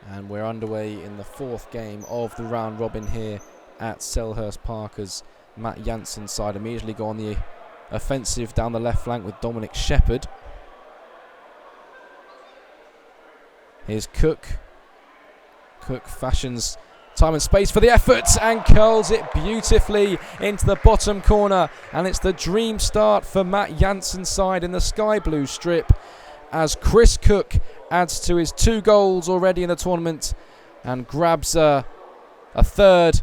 And we're underway in the 4th game of the round robin here at Selhurst Park as Matt Jansen's side immediately go on the offensive down the left flank with Dominic Shepherd. Here's Cook. Cook fashions time and space for the effort and curls it beautifully into the bottom corner. And it's the dream start for Matt Jansen's side in the sky blue strip as Chris Cook adds to his 2 goals already in the tournament and grabs a third.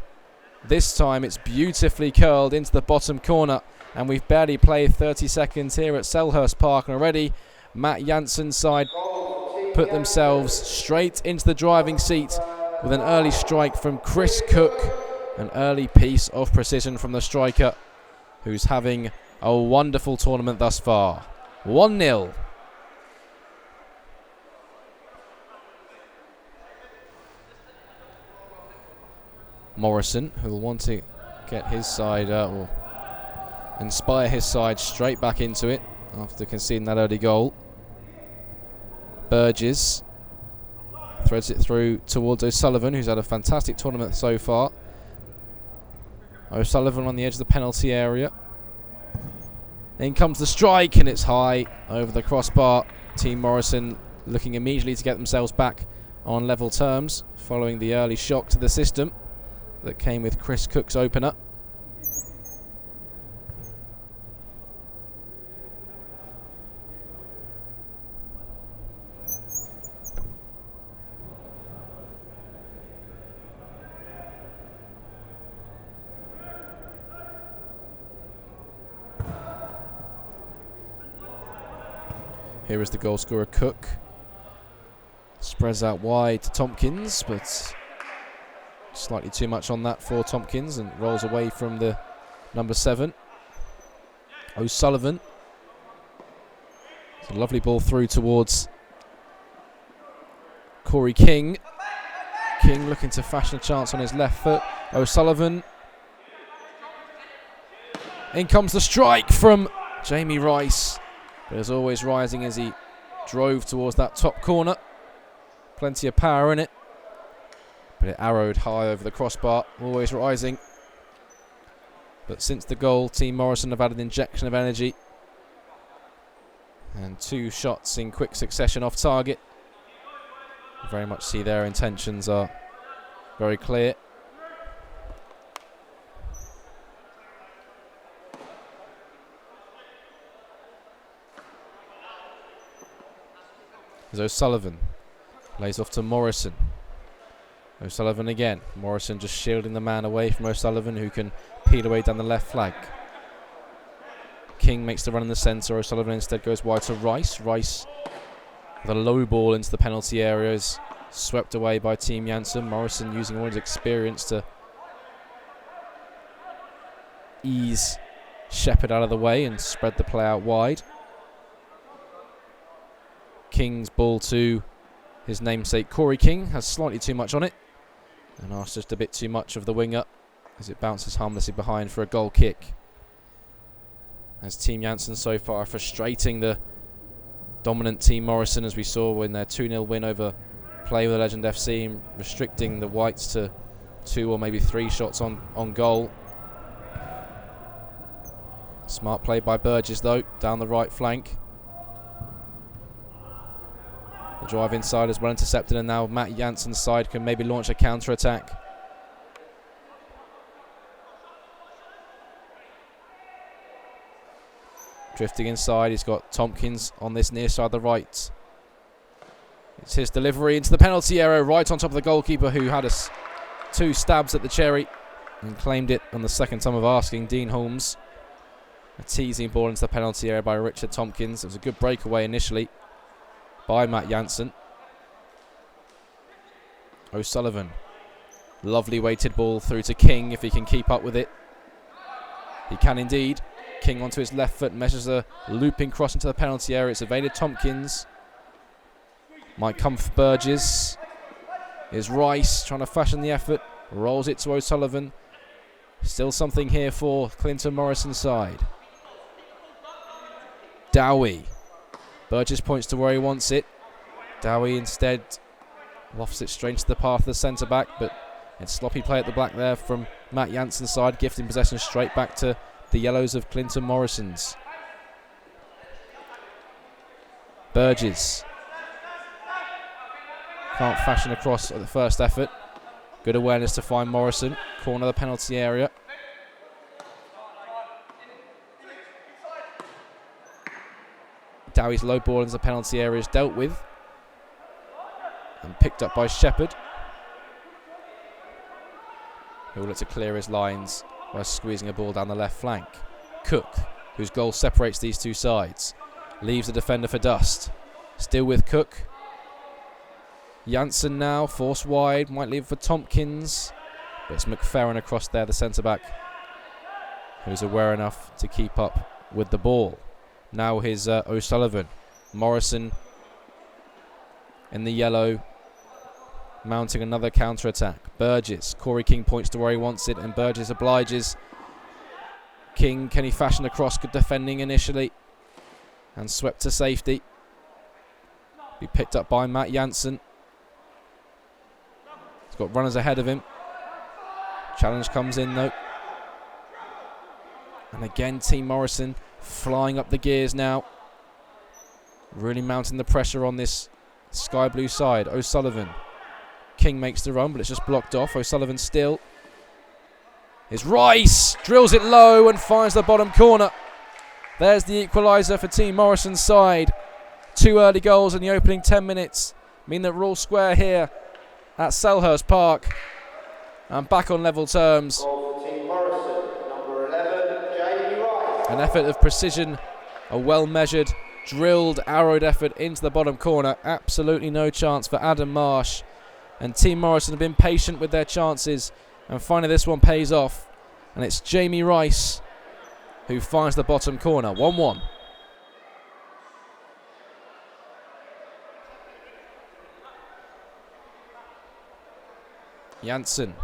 This time it's beautifully curled into the bottom corner, and we've barely played 30 seconds here at Selhurst Park, and already Matt Jansen's side put themselves straight into the driving seat with an early strike from Chris Cook, an early piece of precision from the striker who's having a wonderful tournament thus far. 1-0. Morrison, who will want to get his side or inspire his side straight back into it after conceding that early goal. Burgess threads it through towards O'Sullivan, who's had a fantastic tournament so far. O'Sullivan on the edge of the penalty area. In comes the strike, and it's high over the crossbar. Team Morrison looking immediately to get themselves back on level terms following the early shock to the system that came with Chris Cook's opener. Here is the goal scorer, Cook. Spreads out wide to Tompkins, but slightly too much on that for Tompkins, and rolls away from the number 7. O'Sullivan. It's a lovely ball through towards Corey King. King looking to fashion a chance on his left foot. O'Sullivan. In comes the strike from Jamie Rice. But as always, rising as he drove towards that top corner. Plenty of power in it. But it arrowed high over the crossbar, always rising. But since the goal, Team Morrison have had an injection of energy. And 2 shots in quick succession off target. You very much see their intentions are very clear. As O'Sullivan lays off to Morrison. O'Sullivan again. Morrison just shielding the man away from O'Sullivan, who can peel away down the left flank. King makes the run in the centre. O'Sullivan instead goes wide to Rice. Rice with a low ball into the penalty area is swept away by Team Jansen. Morrison using all his experience to ease Shepherd out of the way and spread the play out wide. King's ball to his namesake Corey King has slightly too much on it and asks just a bit too much of the winger as it bounces harmlessly behind for a goal kick. As Team Jansen so far frustrating the dominant Team Morrison, as we saw in their 2-0 win over Play with the Legend FC, and restricting the Whites to 2 or maybe 3 shots on goal. Smart play by Burgess though, down the right flank. The drive inside is well intercepted, and now Matt Jansen's side can maybe launch a counter-attack. Drifting inside, he's got Tompkins on this near side, the right. It's his delivery into the penalty area, right on top of the goalkeeper, who had 2 stabs at the cherry and claimed it on the second time of asking. Dean Holmes. A teasing ball into the penalty area by Richard Tompkins. It was a good breakaway initially by Matt Jansen. O'Sullivan. Lovely weighted ball through to King if he can keep up with it. He can indeed. King onto his left foot, measures a looping cross into the penalty area. It's evaded Tompkins. Might come for Burgess. Here's Rice trying to fashion the effort. Rolls it to O'Sullivan. Still something here for Clinton Morrison's side. Dowie. Burgess points to where he wants it. Dowie instead Lofts it straight into the path of the centre-back, but it's sloppy play at the back there from Matt Jansen's side, gifting possession straight back to the yellows of Clinton Morrison's. Burgess can't fashion across at the first effort. Good awareness to find Morrison. Corner of the penalty area. Dowie's low ball into the penalty area is dealt with and picked up by Shepherd, who will look to clear his lines by squeezing a ball down the left flank. Cook, whose goal separates these two sides, leaves the defender for dust. Still with Cook. Jansen now, forced wide, might leave for Tompkins, but it's McFerrin across there, the centre-back, who's aware enough to keep up with the ball. Now here's O'Sullivan. Morrison in the yellow, mounting another counter-attack. Burgess, Corey King points to where he wants it, and Burgess obliges. King, can he fashion across? Good defending initially, and swept to safety. Be picked up by Matt Jansen. He's got runners ahead of him. Challenge comes in though. And again, Team Morrison flying up the gears now. Really mounting the pressure on this sky blue side. O'Sullivan. King makes the run, but it's just blocked off. O'Sullivan still. Here's Rice. Drills it low and finds the bottom corner. There's the equaliser for Team Morrison's side. 2 early goals in the opening 10 minutes mean that we're all square here at Selhurst Park and back on level terms. Team Morrison, number 11, Jamie Rice. An effort of precision, a well-measured, drilled, arrowed effort into the bottom corner. Absolutely no chance for Adam Marsh. And Team Morrison have been patient with their chances, and finally this one pays off. And it's Jamie Rice who finds the bottom corner. 1-1. Jansen.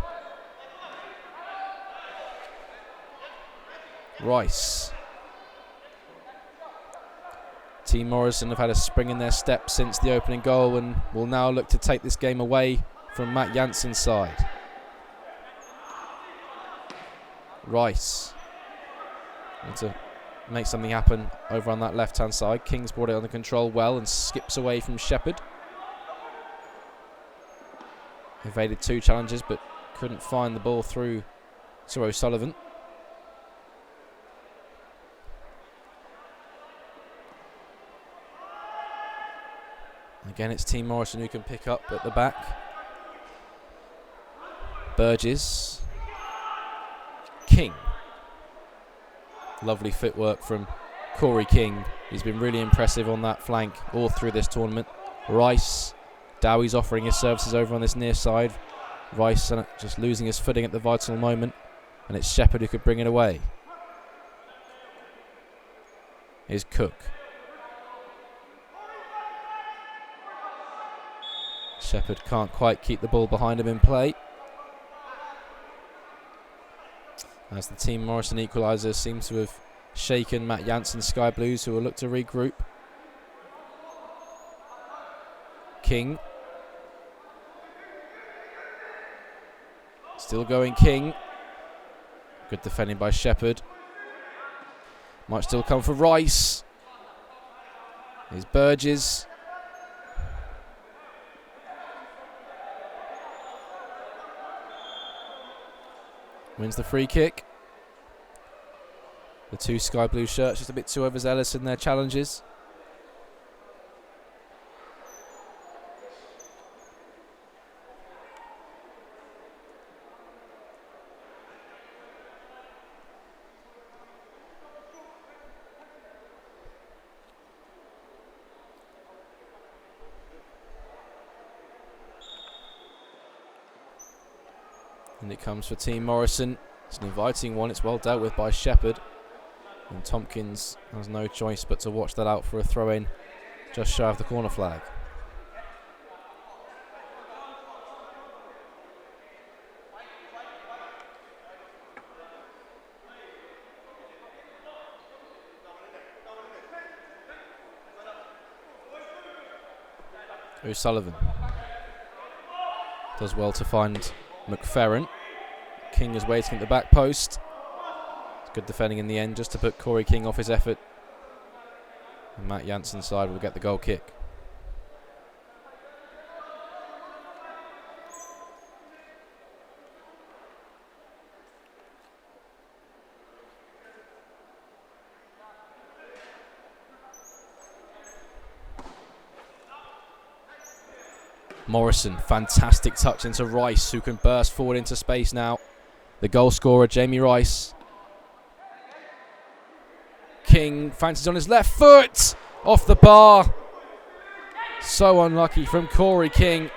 Rice. Team Morrison have had a spring in their step since the opening goal and will now look to take this game away from Matt Jansen's side. Rice. And to make something happen over on that left-hand side. King's brought it under control well and skips away from Shepherd. Evaded 2 challenges but couldn't find the ball through to O'Sullivan. Again, it's Team Morrison who can pick up at the back. Burgess. King. Lovely footwork from Corey King. He's been really impressive on that flank all through this tournament. Rice. Dowie's offering his services over on this near side. Rice just losing his footing at the vital moment. And it's Shepherd who could bring it away. Here's Cook. Shepherd can't quite keep the ball behind him in play. As the Team Morrison equaliser seems to have shaken Matt Jansen's Sky Blues, who will look to regroup. King. Still going King. Good defending by Shepherd. Might still come for Rice. Here's Burgess. Wins the free kick. The 2 sky blue shirts just a bit too overzealous in their challenges. And it comes for Team Morrison. It's an inviting one. It's well dealt with by Shepherd. And Tompkins has no choice but to watch that out for a throw-in just shy of the corner flag. O'Sullivan. Does well to find McFerrin. King is waiting at the back post. It's good defending in the end just to put Corey King off his effort. And Matt Jansen's side will get the goal kick. Morrison, fantastic touch into Rice, who can burst forward into space now. The goal scorer, Jamie Rice. King fancies on his left foot, off the bar. So unlucky from Corey King.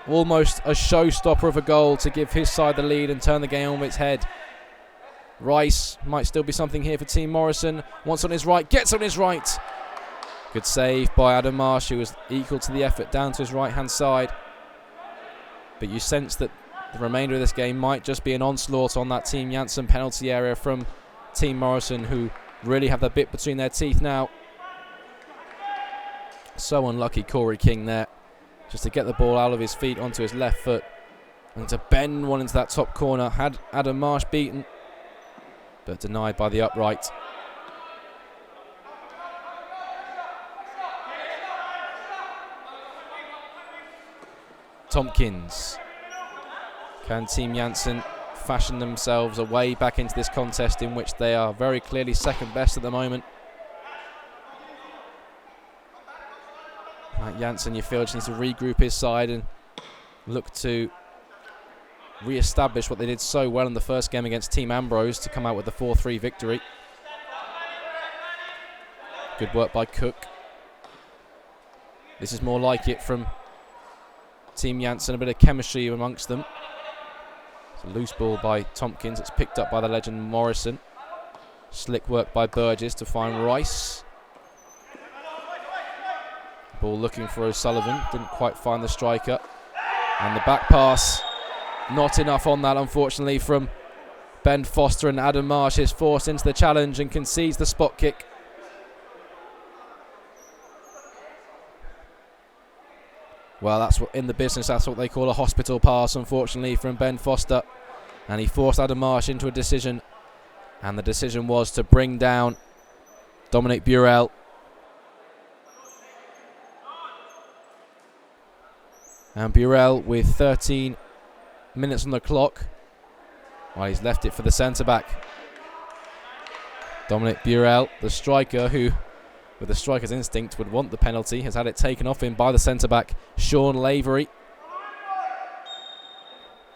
Almost a showstopper of a goal to give his side the lead and turn the game on its head. Rice might still be something here for Team Morrison. Wants on his right, gets on his right. Good save by Adam Marsh, who was equal to the effort down to his right-hand side. But you sense that the remainder of this game might just be an onslaught on that Team Jansen penalty area from Team Morrison, who really have the bit between their teeth now. So unlucky Corey King there, just to get the ball out of his feet onto his left foot and to bend one into that top corner. Had Adam Marsh beaten, but denied by the upright. Tompkins. Can Team Jansen fashion themselves a way back into this contest in which they are very clearly second best at the moment? Matt Jansen, you feel, just needs to regroup his side and look to re-establish what they did so well in the first game against Team Ambrose to come out with the 4-3 victory. Good work by Cook. This is more like it from Team Jansen, a bit of chemistry amongst them. It's a loose ball by Tompkins. It's picked up by the legend Morrison. Slick work by Burgess to find Rice. Ball looking for O'Sullivan. Didn't quite find the striker. And the back pass, not enough on that, unfortunately, from Ben Foster, and Adam Marsh is forced into the challenge and concedes the spot kick. Well, that's what in the business, that's what they call a hospital pass, unfortunately, from Ben Foster. And he forced Adam Marsh into a decision. And the decision was to bring down Dominic Burrell. And Burrell with 13 minutes on the clock. Well, he's left it for the centre-back. Dominic Burrell, the striker who, with the striker's instinct, would want the penalty, has had it taken off him by the centre-back, Sean Lavery.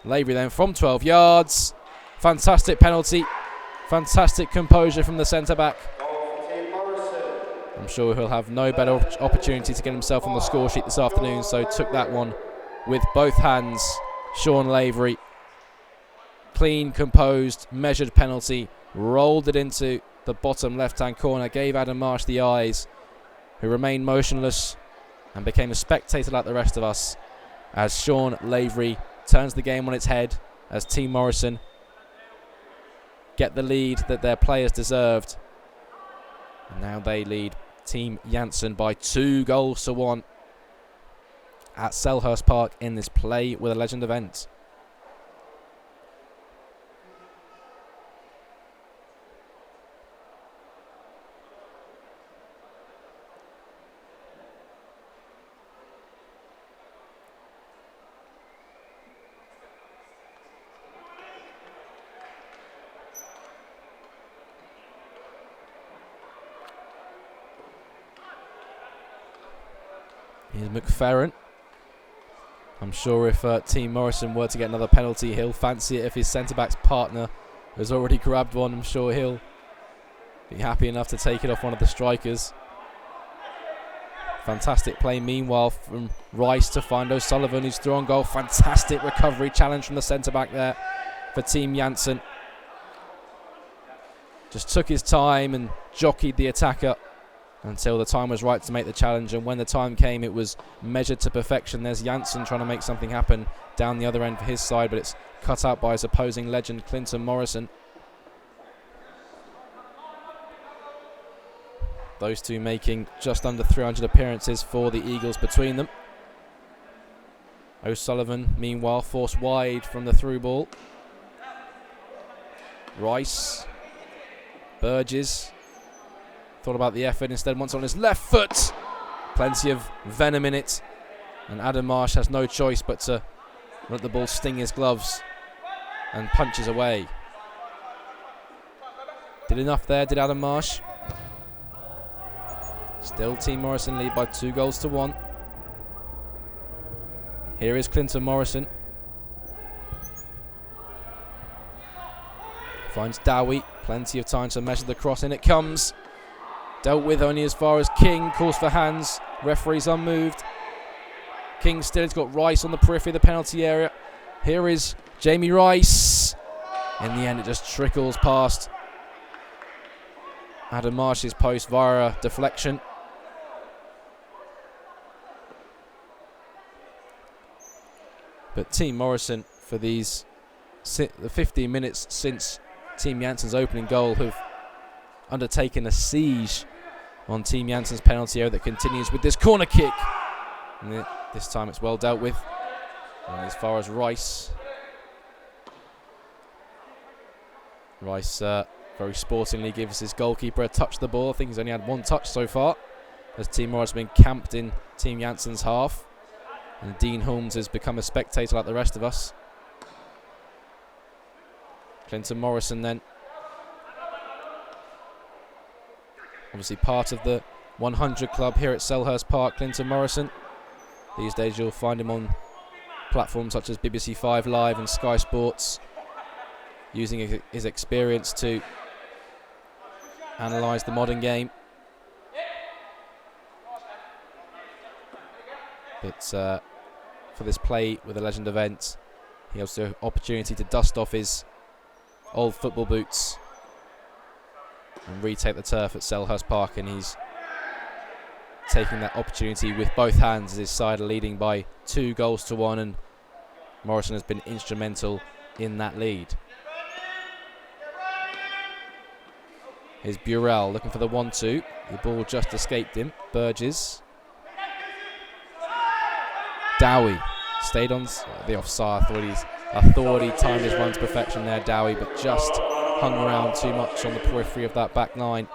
Lavery then from 12 yards. Fantastic penalty. Fantastic composure from the centre-back. I'm sure he'll have no better opportunity to get himself on the score sheet this afternoon, so took that one with both hands. Sean Lavery. Clean, composed, measured penalty. Rolled it into the bottom left-hand corner, gave Adam Marsh the eyes, who remained motionless and became a spectator like the rest of us, as Sean Lavery turns the game on its head, as Team Morrison get the lead that their players deserved. And now they lead Team Jansen by 2-1 at Selhurst Park in this Play with a Legend event. Here's McFerrin. I'm sure if Team Morrison were to get another penalty, he'll fancy it. If his centre-back's partner has already grabbed one, I'm sure he'll be happy enough to take it off one of the strikers. Fantastic play, meanwhile, from Rice to find O'Sullivan, who's through on goal. Fantastic recovery challenge from the centre-back there for Team Jansen. Just took his time and jockeyed the attacker until the time was right to make the challenge, and when the time came, it was measured to perfection. There's Jansen trying to make something happen down the other end for his side, but it's cut out by his opposing legend, Clinton Morrison. Those two making just under 300 appearances for the Eagles between them. O'Sullivan, meanwhile, forced wide from the through ball. Rice. Burgess. Thought about the effort, instead wants on his left foot. Plenty of venom in it. And Adam Marsh has no choice but to let the ball sting his gloves and punches away. Did enough there, did Adam Marsh. Still Team Morrison lead by 2-1. Here is Clinton Morrison. Finds Dowie. Plenty of time to measure the cross. In it comes. Dealt with only as far as King. Calls for hands. Referee's unmoved. King still has got Rice on the periphery of the penalty area. Here is Jamie Rice. In the end, it just trickles past Adam Marsh's post via a deflection. But Team Morrison, for these the 15 minutes since Team Jansen's opening goal, have undertaken a siege on Team Jansen's penalty area that continues with this corner kick. And this time it's well dealt with. And as far as Rice. Rice very sportingly gives his goalkeeper a touch of the ball. I think he's only had one touch so far, as Team Morrison has been camped in Team Jansen's half. And Dean Holmes has become a spectator like the rest of us. Clinton Morrison then. Obviously part of the 100 club here at Selhurst Park, Clinton Morrison. These days you'll find him on platforms such as BBC 5 Live and Sky Sports, using his experience to analyse the modern game. But for this Play with a Legend event, he has the opportunity to dust off his old football boots and retake the turf at Selhurst Park, and he's taking that opportunity with both hands, as his side are leading by 2-1, and Morrison has been instrumental in that lead. Here's Burrell looking for the 1-2. The ball just escaped him. Burgess. Dowie stayed on the offside. I thought he timed his run to perfection there, Dowie, but just hung around too much on the periphery of that back line.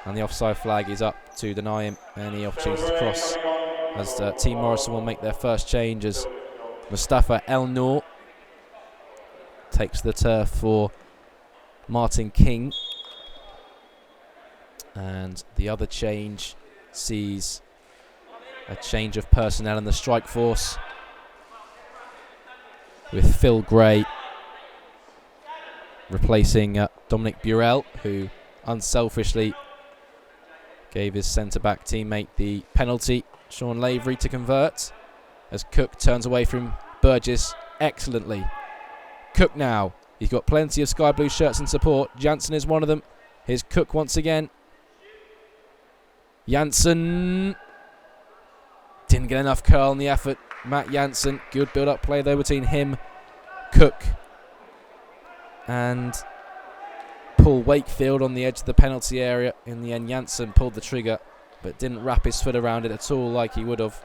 And the offside flag is up to deny him any opportunity to cross, as Team Morrison will make their first change, as Mustafa El Noor takes the turf for Martin King. And the other change sees a change of personnel in the strike force, with Phil Gray replacing Dominic Burrell, who unselfishly gave his centre-back teammate the penalty, Sean Lavery, to convert, as Cook turns away from Burgess excellently. Cook now. He's got plenty of sky blue shirts in support. Jansen is one of them. Here's Cook once again. Jansen didn't get enough curl in the effort. Matt Jansen, good build-up play there between him, Cook, and Paul Wakefield on the edge of the penalty area. In the end, Jansen pulled the trigger, but didn't wrap his foot around it at all like he would have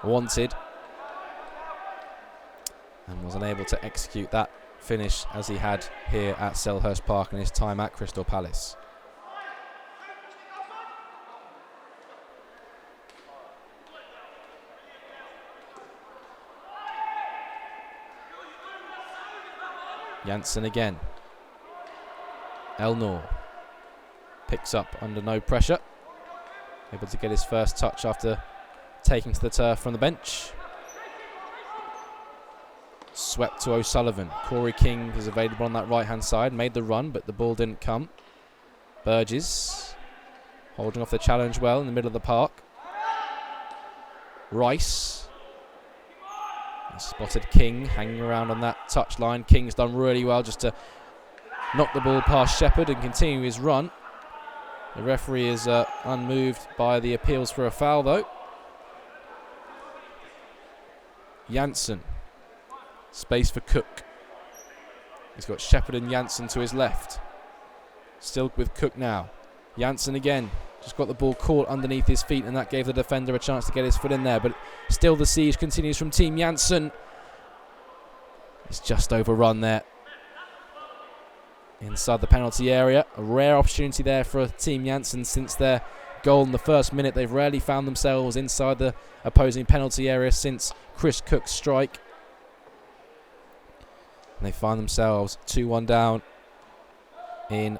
wanted, and was unable to execute that finish as he had here at Selhurst Park in his time at Crystal Palace. Jansen again. El Noor picks up under no pressure, able to get his first touch after taking to the turf from the bench. Swept to O'Sullivan. Corey King is available on that right hand side, made the run but the ball didn't come. Burgess holding off the challenge well in the middle of the park. Rice spotted King hanging around on that touchline. King's done really well just to knock the ball past Shepherd and continue his run. The referee is unmoved by the appeals for a foul though. Jansen. Space for Cook. He's got Shepherd and Jansen to his left. Still with Cook now. Jansen again. Just got the ball caught underneath his feet, and that gave the defender a chance to get his foot in there. But still the siege continues from Team Jansen. It's just overrun there. Inside the penalty area. A rare opportunity there for Team Jansen since their goal in the first minute. They've rarely found themselves inside the opposing penalty area since Chris Cook's strike. And they find themselves 2-1 down in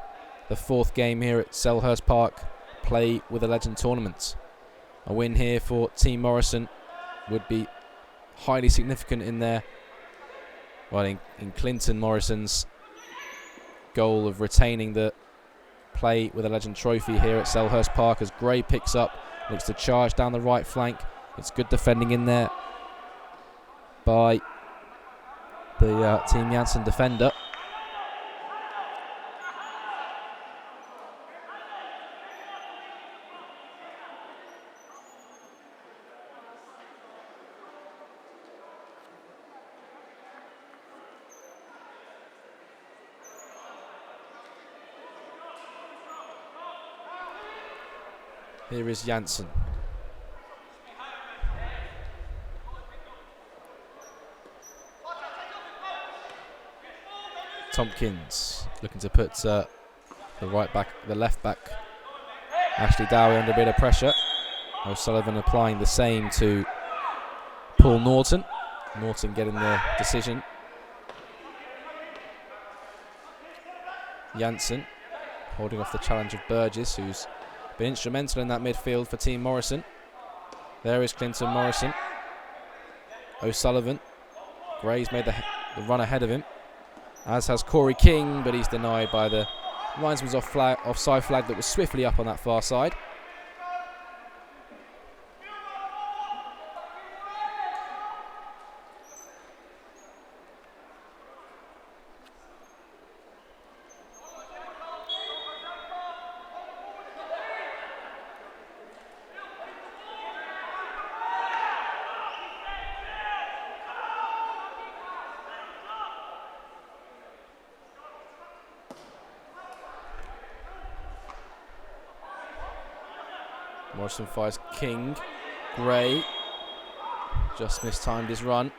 the fourth game here at Selhurst Park Play with a Legend tournament. A win here for Team Morrison would be highly significant in their, well, in Clinton Morrison's goal of retaining the Play with a Legend trophy here at Selhurst Park, as Gray picks up, looks to charge down the right flank. It's good defending in there by the Team Jansen defender. Here is Jansen. Tompkins looking to put the left back, Ashley Dowie, under a bit of pressure. O'Sullivan applying the same to Paul Norton. Norton getting the decision. Jansen holding off the challenge of Burgess, who's been instrumental in that midfield for Team Morrison. There is Clinton Morrison. O'Sullivan. Gray's made the run ahead of him, as has Corey King, but he's denied by the linesman's offside flag that was swiftly up on that far side. Morrison fires King. Gray just mistimed his run.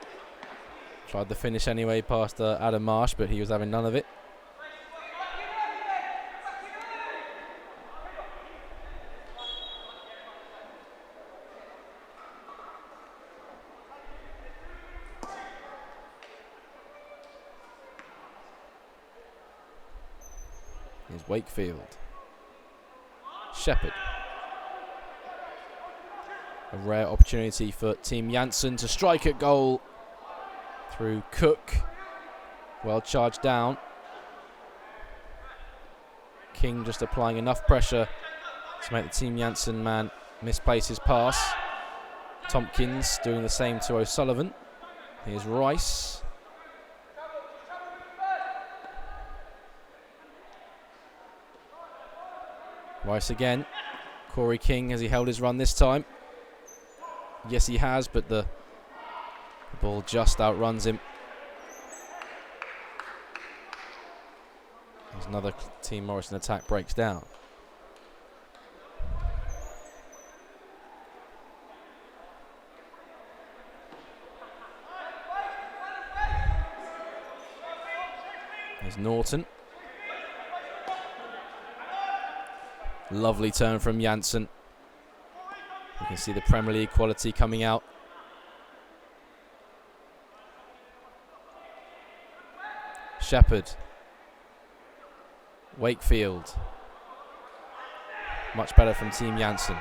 Tried the finish anyway past Adam Marsh, but he was having none of it. Here's Wakefield. Shepherd. A rare opportunity for Team Jansen to strike at goal through Cook. Well charged down. King just applying enough pressure to make the Team Jansen man misplace his pass. Tompkins doing the same to O'Sullivan. Here's Rice. Rice again. Corey King, has he held his run this time? Yes, he has, but the ball just outruns him. There's another Team Morrison attack breaks down. There's Norton. Lovely turn from Jansen. You can see the Premier League quality coming out. Shepherd. Wakefield. Much better from Team Jansen.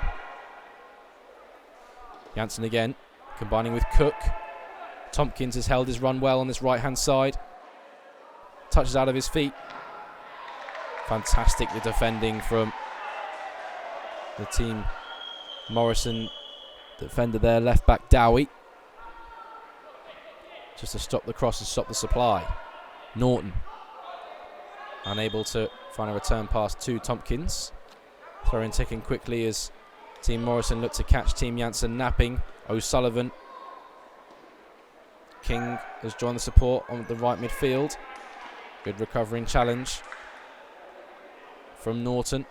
Jansen again, combining with Cook. Tompkins has held his run well on this right-hand side. Touches out of his feet. Fantastically defending from the Team Morrison defender there, left back Dowie. Just to stop the cross and stop the supply. Norton unable to find a return pass to Tompkins. Throw-in ticking quickly as Team Morrison look to catch Team Jansen napping. O'Sullivan. King has joined the support on the right midfield. Good recovering challenge from Norton.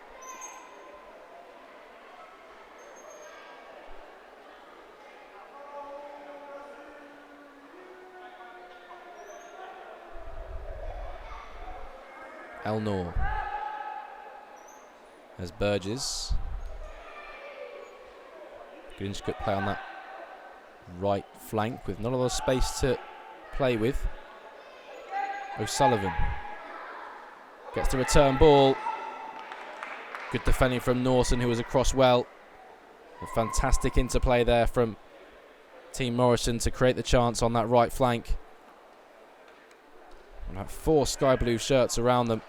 Elnor. As Burgess. Good intricate play on that right flank with not a lot of space to play with. O'Sullivan gets the return ball. Good defending from Norton, who was across well. A fantastic interplay there from Team Morrison to create the chance on that right flank. And had 4 sky blue shirts around them,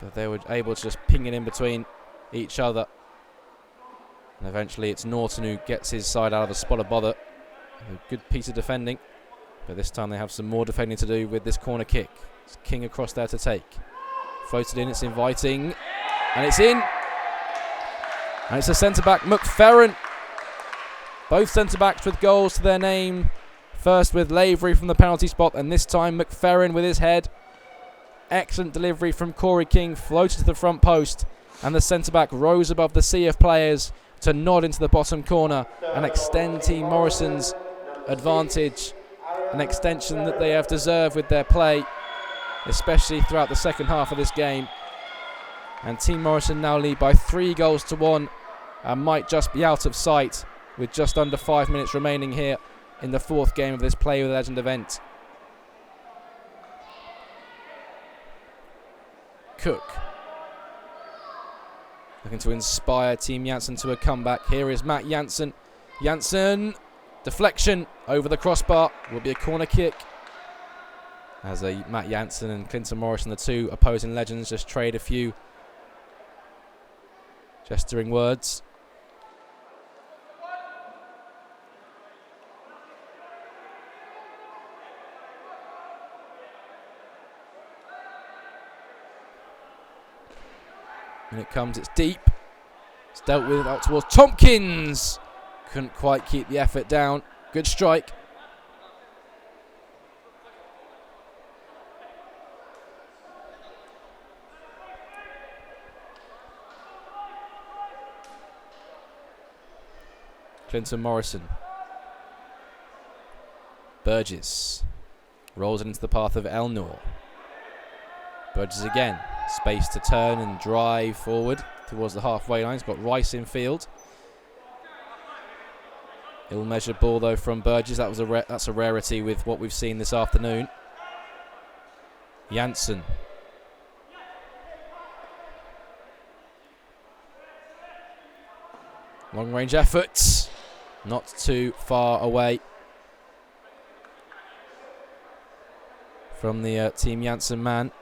but they were able to just ping it in between each other. And eventually it's Norton who gets his side out of the spot of bother. A good piece of defending, but this time they have some more defending to do with this corner kick. It's King across there to take. Floated in, it's inviting, and it's in. And it's a centre-back, McFerrin. Both centre-backs with goals to their name. First with Lavery from the penalty spot, and this time McFerrin with his head. Excellent delivery from Corey King, floated to the front post, and the centre-back rose above the sea of players to nod into the bottom corner and extend Team Morrison's advantage, an extension that they have deserved with their play, especially throughout the second half of this game. And Team Morrison now lead by 3-1 and might just be out of sight with just under 5 minutes remaining here in the 4th game of this Play with a Legend event. Cook looking to inspire Team Jansen to a comeback. Here is Matt Jansen. Jansen, deflection over the crossbar, will be a corner kick. As Matt Jansen and Clinton Morrison, the 2 opposing legends, just trade a few gesturing words. And it comes, it's deep. It's dealt with out towards Tompkins. Couldn't quite keep the effort down. Good strike. Clinton Morrison. Burgess rolls it into the path of Elnor. Burgess again. Space to turn and drive forward towards the halfway line. He's got Rice in field. Ill-measured ball though from Burgess. That was that's a rarity with what we've seen this afternoon. Jansen. Long range efforts. Not too far away from the Team Jansen man.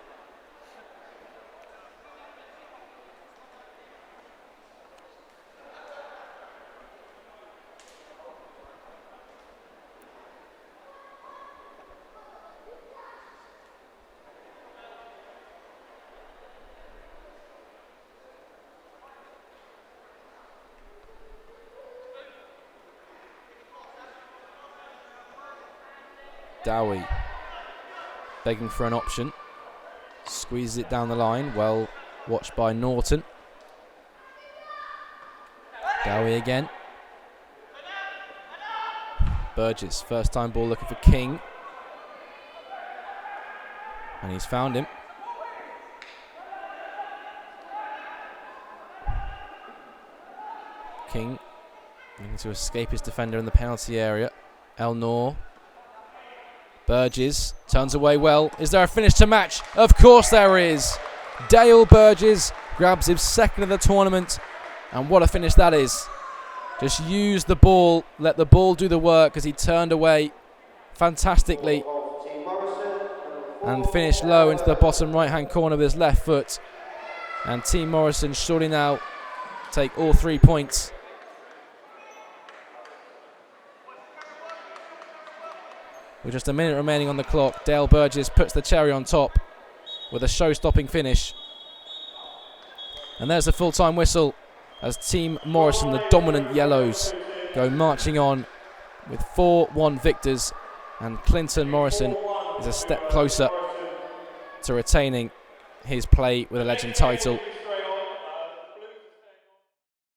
Dowie begging for an option. Squeezes it down the line. Well watched by Norton. Dowie again. Burgess, first time ball looking for King. And he's found him. King looking to escape his defender in the penalty area. Elnor. Burgess turns away well. Is there a finish to match? Of course there is. Dale Burgess grabs his 2nd of the tournament. And what a finish that is. Just use the ball. Let the ball do the work as he turned away fantastically. And finished low into the bottom right-hand corner with his left foot. And Team Morrison surely now take all 3 points. With just a minute remaining on the clock, Dale Burgess puts the cherry on top with a show-stopping finish. And there's the full-time whistle as Team Morrison, the dominant Yellows, go marching on with 4-1 victors, and Clinton Morrison is a step closer to retaining his Play with a Legend title.